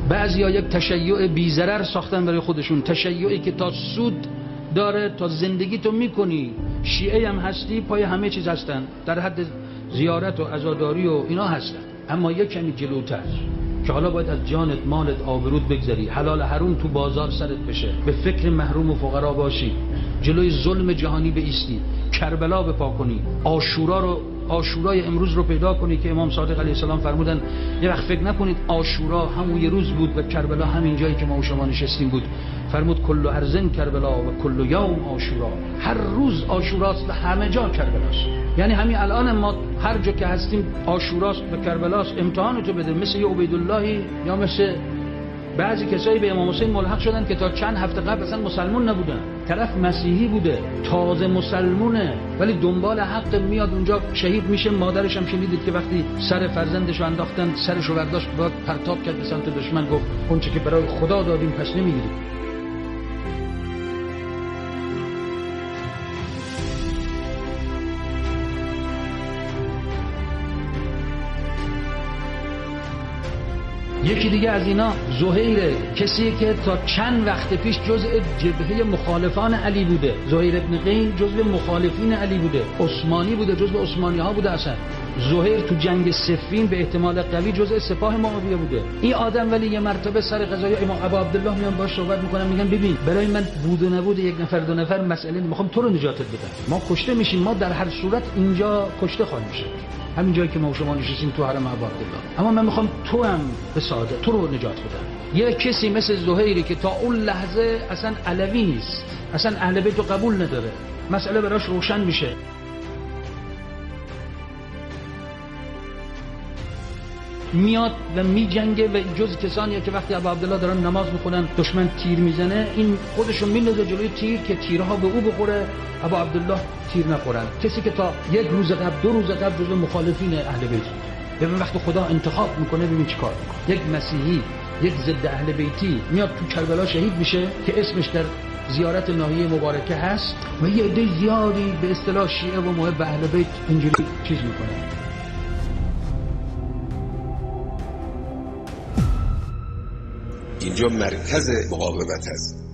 بعضیا یک تشیع بی ضرر ساختن برای خودشون، تشیعی که تا سود داره، تا زندگی تو میکنی، شیعه هم هستی، پای همه چیز هستن، در حد زیارت و عزاداری و اینا هستن. اما یک کمی جلوتر که حالا باید از جانت، مالت، آبرود بگذری، حلال حروم تو بازار سرت بشه، به فکر محروم و فقرا باشی، جلوی ظلم جهانی بایستی، کربلا بپا کنی، آشورای امروز رو پیدا کنی که امام صادق علیه السلام فرمودن یه وقت فکر نکنید آشورا همون یه روز بود و کربلا همین جایی که ما و شما نشستیم بود. فرمود کل ارزن کربلا و کل یوم آشورا، هر روز آشوراست و همه جا کربلاست. یعنی همین الان ما هر جا که هستیم آشوراست و کربلاست. امتحانتو بده، مثل یه عبیداللهی یا مثل بعضی کسایی به امام حسین ملحق شدن که تا چند هفته قبل اصلا مسلمون نبودن، طرف مسیحی بوده، تازه مسلمونه، ولی دنبال حق میاد اونجا شهید میشه. مادرش هم شنیدید که وقتی سر فرزندشو انداختن، سرشو برداشت با پرتاب کرد به سمت دشمن، گفت اون چه که برای خدا دادیم پس نمیگیریم. یکی دیگه از اینا زهیره، کسی که تا چند وقت پیش جزء جبهه مخالفان علی بوده. زهیر ابن قین جزء مخالفین علی بوده، عثمانی بوده، جزء عثمانی ها بوده. اصلا زهیر تو جنگ صفین به احتمال قوی جزء سپاه معاویه بوده. این آدم ولی یه مرتبه سر قضای امام ابا عبدالله میان باهاش صحبت میکنن، میگن ببین برای من بود و نبود یک نفر دو نفر مسئله، میخوام تو رو نجاتت بدم. ما کشته میشیم، ما در هر صورت اینجا کشته خواهیم شد، همین جایی که ما و شما نشستیم تو حرم ابا عبدالله. اما من میخوام تو هم به سعادت، تو رو نجات بدم. یه کسی مثل زهیری که تا اون لحظه اصلا علوی نیست، اصلا اهل بیت رو قبول نداره، مسئله براش روشن میشه، میاد و میجنگه و جز کسانیه که وقتی ابا عبدالله دارن نماز میخونن دشمن تیر میزنه، این خودشو میندازه جلوی تیر که تیرها به او بخوره، ابا عبدالله تیر نخورن. کسی که تا یک روز قبل، دو روز قبل جزو مخالفین اهل بیت بود. ببین وقتی خدا انتخاب میکنه ببین چیکار میکنه. یک مسیحی، یک ضد اهل بیتی میاد تو کربلا شهید میشه که اسمش در زیارت ناحیه مبارکه هست و یه عده زیادی به اصطلاح شیعه و محب اهل بیت اینجوری چیز میکنه. اینجا مرکز مقاومت است.